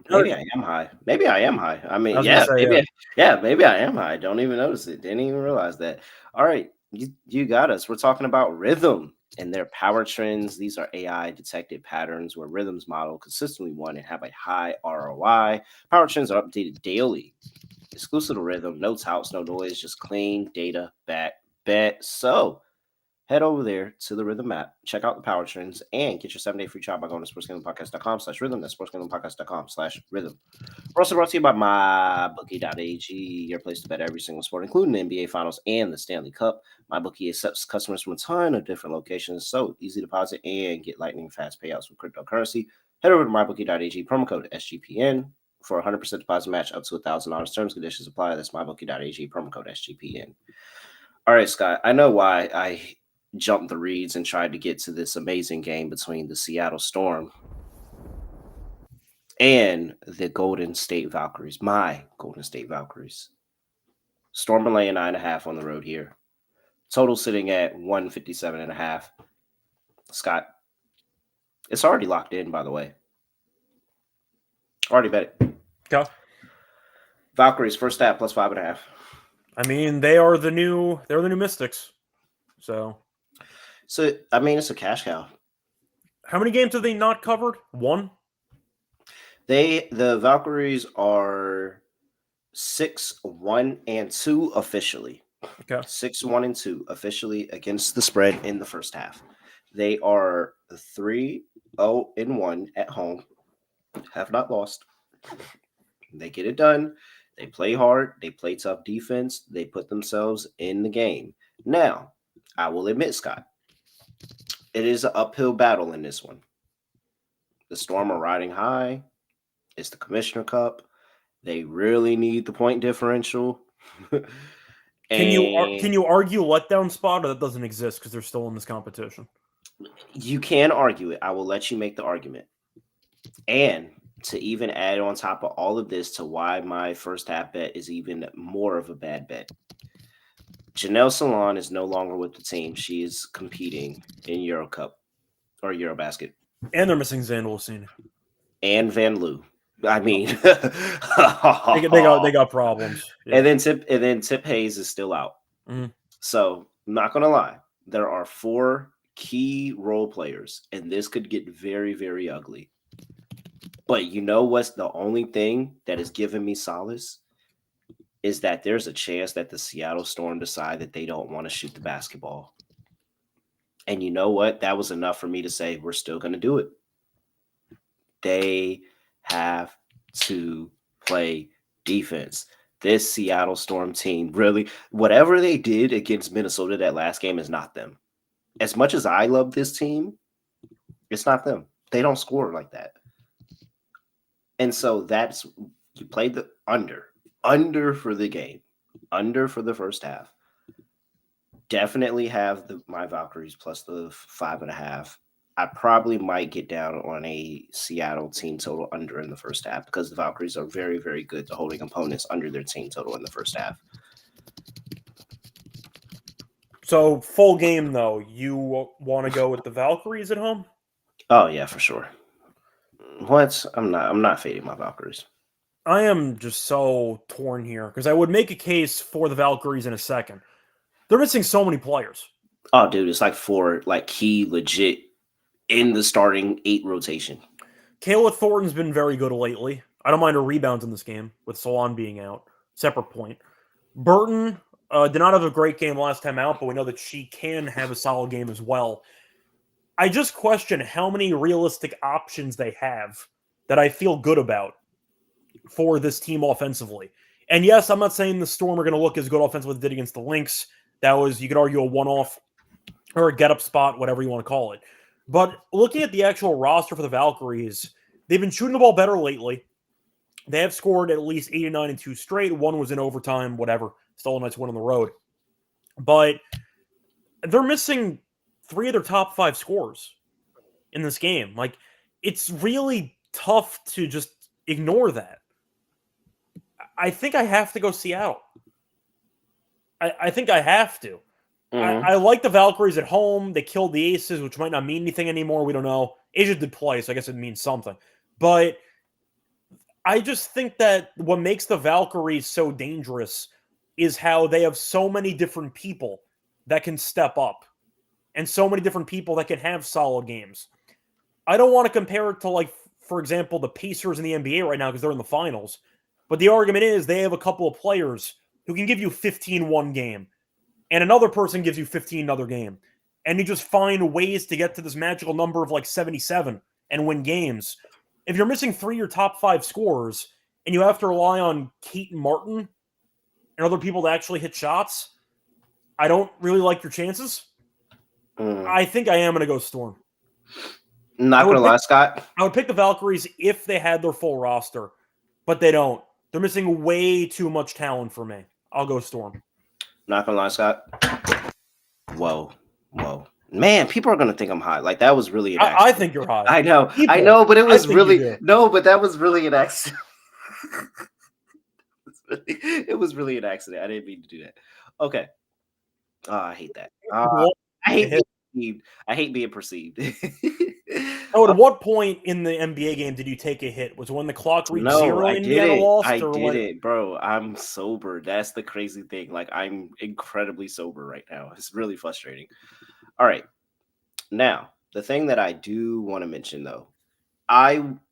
Maybe I am high. Maybe I am high. I mean, maybe I am high. I don't even notice it. Didn't even realize that. All right. You got us. We're talking about Rhythm and their power trends. These are AI detected patterns where Rhythm's model consistently won and have a high ROI. Power trends are updated daily. Exclusive to Rhythm. No touts, no noise, just clean data back bet. So head over there to the Rhythm app, check out the power trends, and get your 7-day free trial by going to sportsgamblingpodcast.com/rhythm. That's sportsgamblingpodcast.com/rhythm. We're also brought to you by mybookie.ag, your place to bet every single sport, including the NBA Finals and the Stanley Cup. MyBookie accepts customers from a ton of different locations, so easy deposit and get lightning fast payouts with cryptocurrency. Head over to mybookie.ag, promo code SGPN for 100% deposit match up to $1,000. Terms and conditions apply. That's mybookie.ag, promo code SGPN. All right, Scott, I know why I jumped the reads and tried to get to this amazing game between the Seattle Storm and the Golden State Valkyries. My Golden State Valkyries. Storm are laying 9.5 on the road here. Total sitting at 157.5. Scott, it's already locked in, by the way. Already bet it. Okay. Valkyries first half plus 5.5. I mean, they're the new Mystics. So I mean, it's a cash cow. how many games have they not covered? One? The Valkyries are 6-1-2 officially. Okay. 6-1-2 officially against the spread in the first half. They are 3-0-1 at home. Have not lost. They get it done. They play hard. They play tough defense. They put themselves in the game. Now, I will admit, Scott, it is an uphill battle in this one. The Storm are riding high. It's the Commissioner Cup. They really need the point differential. Can you argue letdown spot, or that doesn't exist because they're still in this competition? You can argue it. I will let you make the argument. And to even add on top of all of this to why my first half bet is even more of a bad bet. Janelle Salon is no longer with the team. She is competing in Euro Cup or Eurobasket. And they're missing Zandvoortine. And Van Loo. I mean, they got problems. Yeah. And then Tip Hayes is still out. Mm-hmm. So I'm not gonna lie, there are 4 key role players, and this could get very, very ugly. But you know what's the only thing that is giving me solace is that there's a chance that the Seattle Storm decide that they don't want to shoot the basketball. And you know what? That was enough for me to say we're still going to do it. They have to play defense. This Seattle Storm team really, whatever they did against Minnesota that last game is not them. As much as I love this team, it's not them. They don't score like that. And so that's, you played the under for the game, under for the first half. Definitely have my Valkyries plus the 5.5. I probably might get down on a Seattle team total under in the first half because the Valkyries are very, very good to holding opponents under their team total in the first half. So full game though, you want to go with the Valkyries at home? Oh yeah, for sure. What? I'm not fading my Valkyries. I am just so torn here because I would make a case for the Valkyries in a second. They're missing so many players. Oh, dude, it's like 4 key legit in the starting 8 rotation. Kayla Thornton's been very good lately. I don't mind her rebounds in this game with Salon being out. Separate point. Burton did not have a great game last time out, but we know that she can have a solid game as well. I just question how many realistic options they have that I feel good about for this team offensively. And yes, I'm not saying the Storm are going to look as good offensively as they did against the Lynx. That was, you could argue, a one-off or a get-up spot, whatever you want to call it. But looking at the actual roster for the Valkyries, they've been shooting the ball better lately. They have scored at least 8 and 9 in 2 straight. One was in overtime, whatever. Still a nice win on the road. But they're missing 3 of their top 5 scorers in this game. Like, it's really tough to just ignore that. I think I have to go Seattle. I think I have to. Mm-hmm. I like the Valkyries at home. They killed the Aces, which might not mean anything anymore. We don't know. Asia did play, so I guess it means something. But I just think that what makes the Valkyries so dangerous is how they have so many different people that can step up and so many different people that can have solid games. I don't want to compare it to, like, for example, the Pacers in the NBA right now because they're in the finals. But the argument is they have a couple of players who can give you 15 one game, and another person gives you 15 another game. And you just find ways to get to this magical number of like 77 and win games. If you're missing 3 of your top 5 scorers and you have to rely on Keaton Martin and other people to actually hit shots, I don't really like your chances. I think I am going to go Storm. Not going to lie, Scott. I would pick the Valkyries if they had their full roster, but they don't. They're missing way too much talent for me. I'll go Storm. Not gonna lie, Scott. Whoa. Man, people are gonna think I'm high. Like, that was really an accident. I think you're high. I know, but it was really no, but that was really an accident. It was really an accident. I didn't mean to do that. Okay. Oh, I hate that. What- I hate being perceived. I hate being perceived. Oh, at what point in the NBA game did you take a hit? Was it when the clock reached No, zero I and Indiana didn't. lost? I Or what? didn't, bro. I'm sober. That's the crazy thing. Like, I'm incredibly sober right now. It's really frustrating. All right. Now, the thing that I do want to mention, though,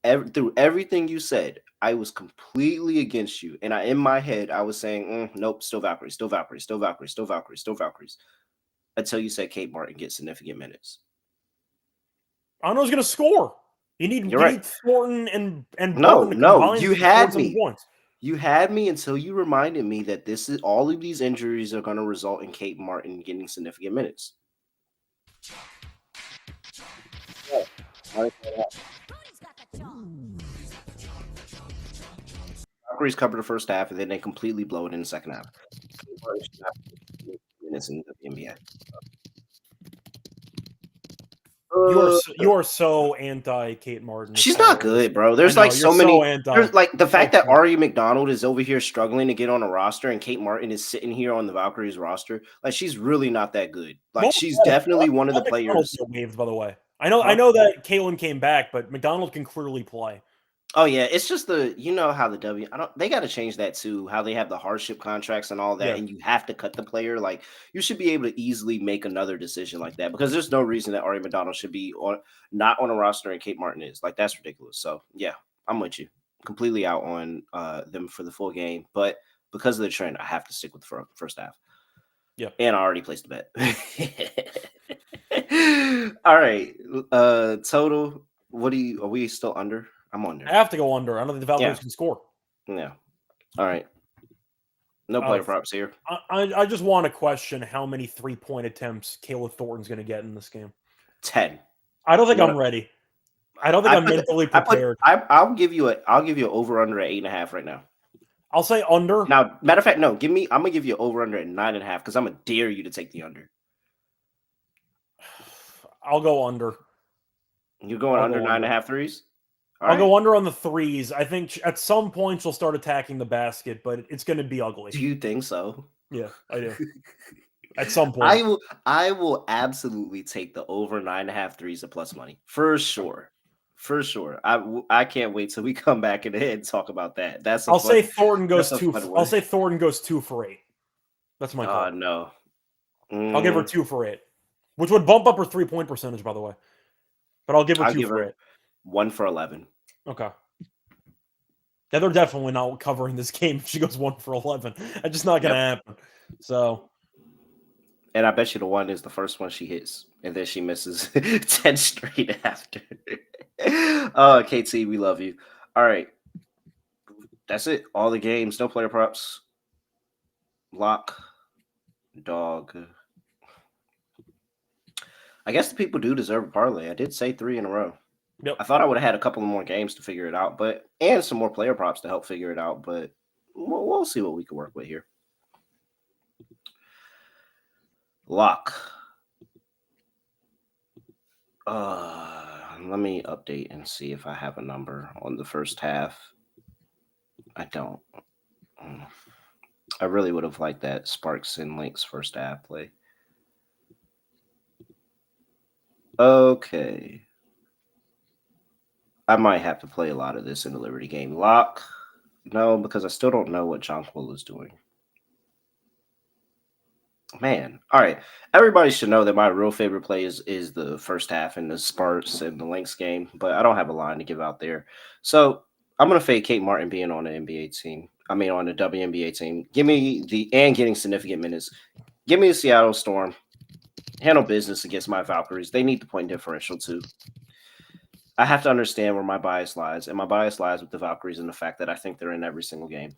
through everything you said, I was completely against you. And in my head, I was saying, nope, still Valkyries, still Valkyries, still Valkyries, still Valkyries, still Valkyries. Until you said Kate Martin gets significant minutes. I don't know who's going to score. You need You're right. Thornton and No, Barton to no, combine you for had 47 me. points. You had me until you reminded me that all of these injuries are going to result in Kate Martin getting significant minutes. Valkyries cover the first half, and then they completely blow it in the second half. Minutes in the NBA. You are so anti Kate Martin. She's not good, bro. There's I know, like you're so many. so anti. There's like the fact that funny. Ari McDonald is over here struggling to get on a roster, and Kate Martin is sitting here on the Valkyries roster. Like, she's really not that good. Like, she's definitely one of the players. Waived, by the way. Huh? I know that Caitlin came back, but McDonald can clearly play. Oh yeah, it's just how the they got to change that too, how they have the hardship contracts and all that, Yeah. and you have to cut the player. Like, you should be able to easily make another decision like that, because there's no reason that Ari McDonald should be not on a roster and Kate Martin is. Like, that's ridiculous. So yeah, I'm with you. Completely out on them for the full game, but because of the trend, I have to stick with the first half. Yeah. And I already placed the bet. All right. Total. Are we still under? I'm under. I have to go under. I don't think the Valkyries can score. Yeah. All right. No player props here. I just want to question how many 3-point attempts Kayla Thornton's going to get in this game. 10. I don't think I'm ready. I don't think I'm mentally prepared. I'll give you an over under at 8.5 right now. I'll say under. Now, matter of fact, no. I'm gonna give you over under at 9.5 because I'm gonna dare you to take the under. I'll go under. You're going under 9.5 threes? I'll go under on the threes. I think at some point she'll start attacking the basket, but it's going to be ugly. Do you think so? Yeah, I do. At some point. I will absolutely take the over 9.5 threes at plus money. For sure. For sure. I can't wait till we come back in and talk about that. I'll say Thornton goes 2 for 8. That's my call. No. I'll give her 2 for 8, which would bump up her 3-point percentage, by the way. But I'll give her 2 for 8. 1 for 11. Okay. Yeah, they're definitely not covering this game if she goes 1 for 11. That's just not going to happen. So. And I bet you the one is the first one she hits, and then she misses 10 straight after. Oh, KT, we love you. All right. That's it. All the games. No player props. Lock. Dog. I guess the people do deserve a parlay. I did say 3 in a row. Yep. I thought I would have had a couple more games to figure it out, and some more player props to help figure it out, but we'll see what we can work with here. Lock. Let me update and see if I have a number on the first half. I don't. I really would have liked that Sparks and Lynx first half play. Okay. I might have to play a lot of this in the Liberty game. Lock. No, because I still don't know what Jonquil is doing. Man. All right. Everybody should know that my real favorite play is the first half and the Sparks and the Lynx game, but I don't have a line to give out there. So I'm going to fade Kate Martin being on the NBA team. I mean, on the WNBA team. Give me getting significant minutes. Give me the Seattle Storm. Handle business against my Valkyries. They need the point differential too. I have to understand where my bias lies, and my bias lies with the Valkyries and the fact that I think they're in every single game.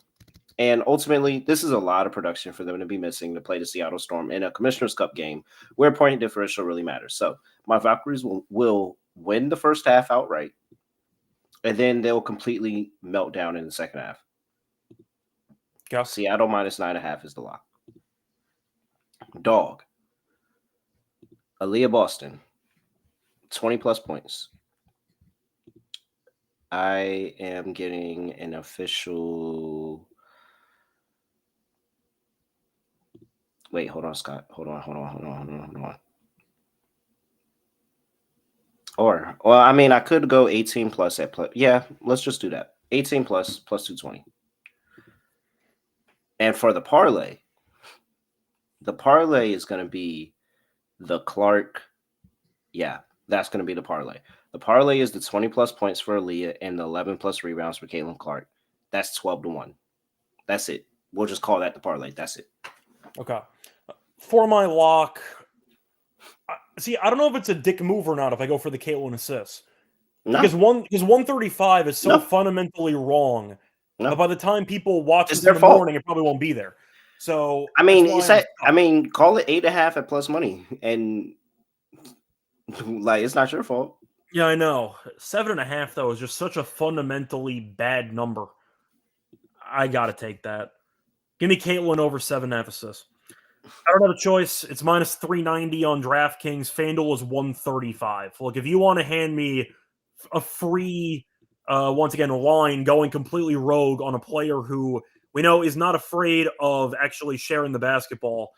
And ultimately, this is a lot of production for them to be missing to play the Seattle Storm in a Commissioner's Cup game where point differential really matters. So my Valkyries will win the first half outright, and then they'll completely melt down in the second half. Yeah. Seattle minus 9.5 is the lock. Dog. Aaliyah Boston, 20+ points. I am getting an official Wait, hold on, Scott. Hold on. Or, well, I mean, I could go 18 plus at plus. Yeah, let's just do that. 18 plus 220. And for the parlay is going to be the Clark. Yeah, that's going to be the parlay. The parlay is the 20 plus points for Aaliyah and the 11 plus rebounds for Caitlin Clark. That's 12-1. That's it. We'll just call that the parlay. That's it. Okay. For my lock, see, I don't know if it's a dick move or not if I go for the Caitlin assist. No, Because 135 is so No. fundamentally wrong No. that by the time people watch It's this their in the fault. morning, it probably won't be there. So I mean, that's why call it 8.5 at plus money, and like it's not your fault. yeah, I know. 7.5 though is just such a fundamentally bad number. I gotta take that. Give me Caitlin over 7.5 assists. I don't have a choice. It's minus 390 on DraftKings. FanDuel is 135. Look, if you want to hand me a free, once again, a line going completely rogue on a player who we know is not afraid of actually sharing the basketball.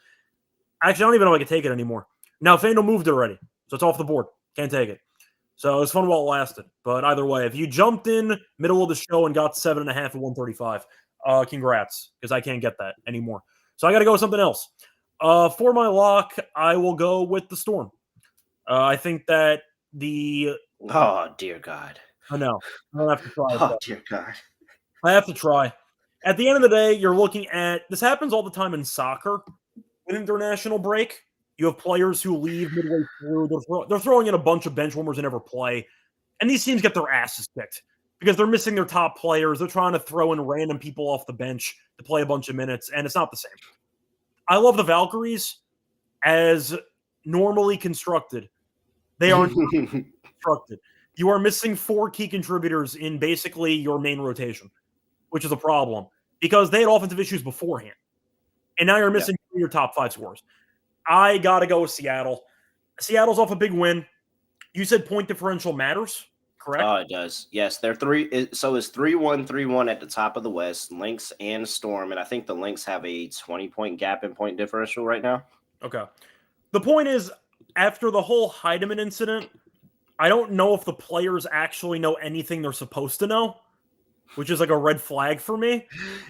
Actually, I don't even know if I can take it anymore. Now, FanDuel moved it already, so it's off the board. Can't take it. So it was fun while it lasted. But either way, if you jumped in middle of the show and got 7.5 at 135, congrats, because I can't get that anymore. So I got to go with something else. For my lock, I will go with the Storm. I think that Oh dear God. I know. I don't have to try. Oh dear God. I have to try. At the end of the day, you're looking at this happens all the time in soccer with international break. You have players who leave midway through. They're throwing in a bunch of bench warmers who never play. And these teams get their asses kicked because they're missing their top players. They're trying to throw in random people off the bench to play a bunch of minutes, and it's not the same. I love the Valkyries as normally constructed. They are not constructed. You are missing 4 key contributors in basically your main rotation, which is a problem because they had offensive issues beforehand. And now you're missing your top 5 scorers. I got to go with Seattle. Seattle's off a big win. You said point differential matters, correct? Oh, it does. Yes, they're 3. So it's 3-1, 3-1 at the top of the West, Lynx and Storm. And I think the Lynx have a 20-point gap in point differential right now. Okay. The point is, after the whole Heidemann incident, I don't know if the players actually know anything they're supposed to know, which is like a red flag for me.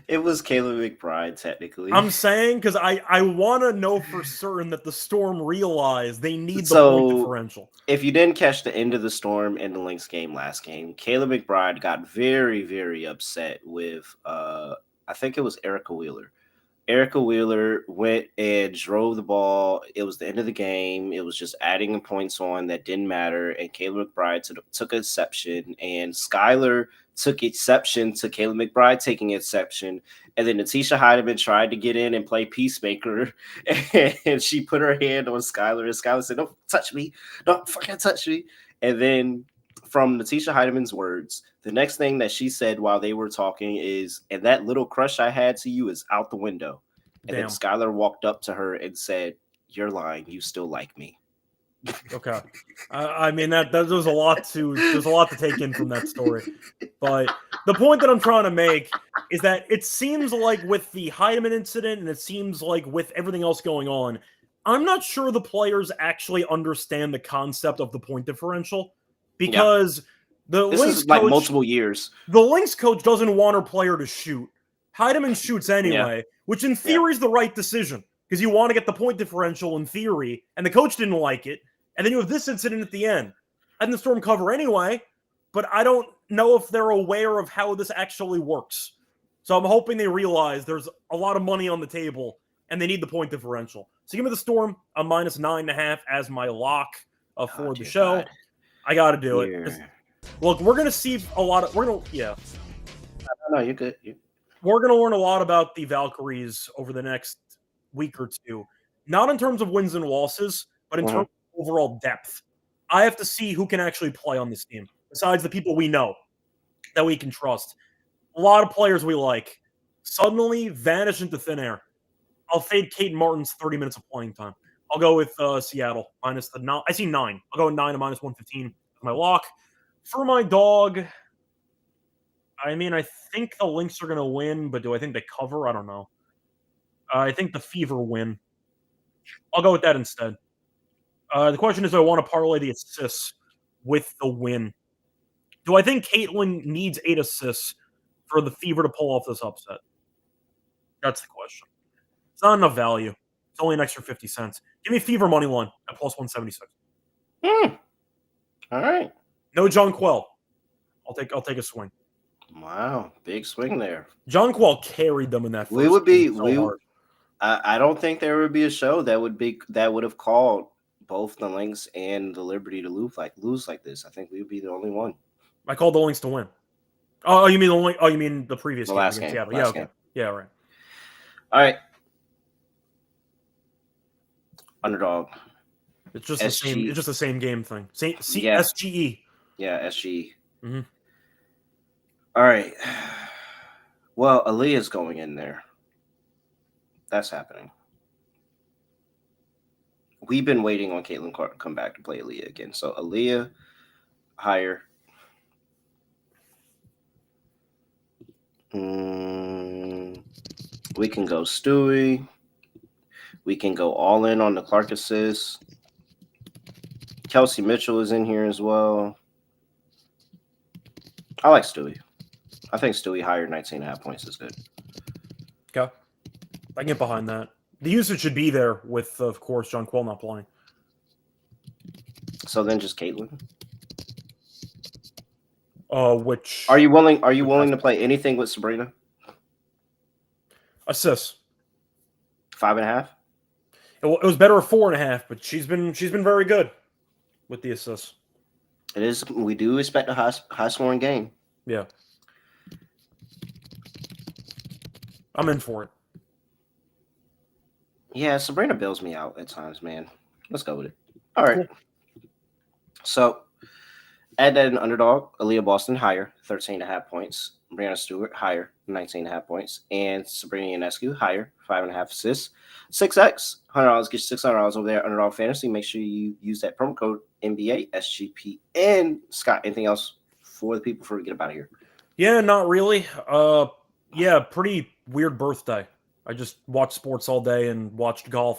It was Caleb McBride, technically. I'm saying because I want to know for certain that the Storm realized they need the point differential. If you didn't catch the end of the Storm and the Lynx game last game, Caleb McBride got very, very upset with, I think it was Erica Wheeler. Erica Wheeler went and drove the ball. It was the end of the game. It was just adding points on that didn't matter. And Caleb McBride took exception. And Skylar took exception to Caleb McBride taking exception. And then Natisha Heidemann tried to get in and play peacemaker. And she put her hand on Skylar. And Skylar said, "Don't touch me. Don't fucking touch me." And then from Natisha Heidemann's words, the next thing that she said while they were talking is, "And that little crush I had to you is out the window." And then Skylar walked up to her and said, "You're lying. You still like me." Okay. I mean, there's a lot to take in from that story. But the point that I'm trying to make is that it seems like with the Heidemann incident and it seems like with everything else going on, I'm not sure the players actually understand the concept of the point differential because the This Lynx is like coach, multiple years. The Lynx coach doesn't want her player to shoot. Heidemann shoots anyway, which in theory is the right decision because you want to get the point differential in theory, and the coach didn't like it. And then you have this incident at the end. I think the Storm cover anyway, but I don't know if they're aware of how this actually works. So I'm hoping they realize there's a lot of money on the table and they need the point differential. So give me the Storm a minus 9.5 as my lock for the show. God. I got to do it. Look, we're going to see a lot of... No, you're good. We're going to learn a lot about the Valkyries over the next week or two. Not in terms of wins and losses, but in terms of overall depth. I have to see who can actually play on this team, besides the people we know that we can trust. A lot of players we like suddenly vanish into thin air. I'll fade Kate Martin's 30 minutes of playing time. I'll go with Seattle minus the 9. I see 9. I'll go with 9 to minus 115 for my lock. For my dog, I mean, I think the Lynx are going to win, but do I think they cover? I don't know. I think the Fever win. I'll go with that instead. The question is, do I want to parlay the assists with the win? Do I think Caitlin needs 8 assists for the Fever to pull off this upset? That's the question. It's not enough value. It's only an extra 50 cents. Give me Fever money line at plus 176. All right. No Jonquel. I'll take a swing. Wow, big swing there. Jonquel carried them in that first game hard. I don't think there would be a show that would have called both the Lynx and the Liberty to lose like this. I think we would be the only one. I called the Lynx to win. Oh, you mean the Lynx? Oh, you mean the previous The game last against game. Seattle? Last Yeah, okay. game. Yeah, right. All right. Underdog. It's just SG. the same. It's just the same game thing. Yeah. SGE. Yeah, SGE. Mm-hmm. All right. Well, Aaliyah's going in there. That's happening. We've been waiting on Caitlin Clark to come back to play Aaliyah again. So Aaliyah higher. We can go Stewie. We can go all in on the Clark assist. Kelsey Mitchell is in here as well. I like Stewie. I think Stewie higher 19.5 points is good. Okay. I can get behind that. The usage should be there with, of course, Jonquel not playing. So then just Caitlin. Which Are you willing to play anything with Sabrina? Assists. 5.5? It was better at 4.5, but she's been very good with the assists. It is. We do expect a high scoring game. Yeah. I'm in for it. Yeah, Sabrina bails me out at times, man. Let's go with it. All right. Cool. So, add that in Underdog. Aaliyah Boston higher, 13.5 points. Brianna Stewart higher, 19.5 points. And Sabrina Ionescu higher, 5.5 assists. 6x, $100. Get you $600 over there at Underdog Fantasy. Make sure you use that promo code NBA SGPN. Scott, anything else for the people before we get up out of here? Yeah, not really. Yeah, pretty weird birthday. I just watched sports all day and watched golf.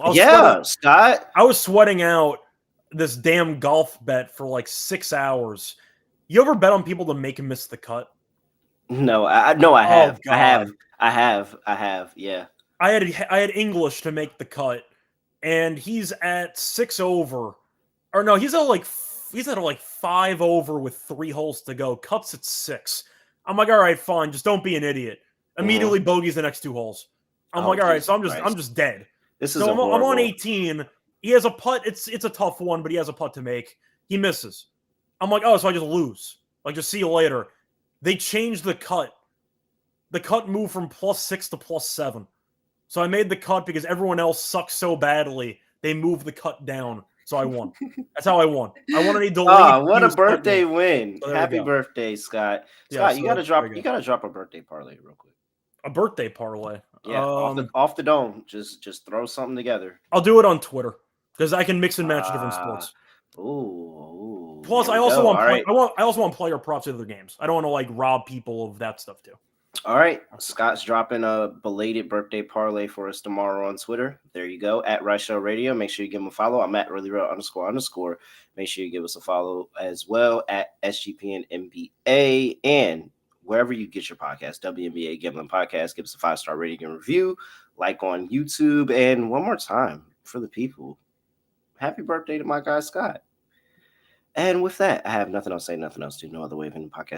Scott. I was sweating out this damn golf bet for like 6 hours. You ever bet on people to make him miss the cut? No, I have. Oh, I have. Yeah. I had English to make the cut, and he's at 6 over. Or no, he's at like 5 over with 3 holes to go. Cuts at 6. I'm like, all right, fine. Just don't be an idiot. Immediately bogeys the next 2 holes. I'm like, all right, so I'm just dead. I'm on 18. He has a putt. It's a tough one, but he has a putt to make. He misses. I'm like, oh, so I just lose. Like, just see you later. They changed the cut. The cut moved from +6 to +7. So I made the cut because everyone else sucks so badly. They moved the cut down. So I won. That's how I won. I won any delay. Oh, what a birthday win. So happy birthday, Scott. Scott, you gotta drop a birthday parlay real quick. A birthday parlay. Yeah, off the dome. Just throw something together. I'll do it on Twitter because I can mix and match different sports. Ooh. Plus, I also want player props in other games. I don't want to like rob people of that stuff too. All right, Scott's dropping a belated birthday parlay for us tomorrow on Twitter. There you go, at Reichel Radio. Make sure you give him a follow. I'm at @reallyreal__. Make sure you give us a follow as well at SGPN NBA and wherever you get your podcast, WNBA Gambling Podcast. Give us a 5-star rating and review, like on YouTube, and one more time for the people, happy birthday to my guy Scott. And with that, I have nothing else to say, nothing else to do, no other way of ending the podcast.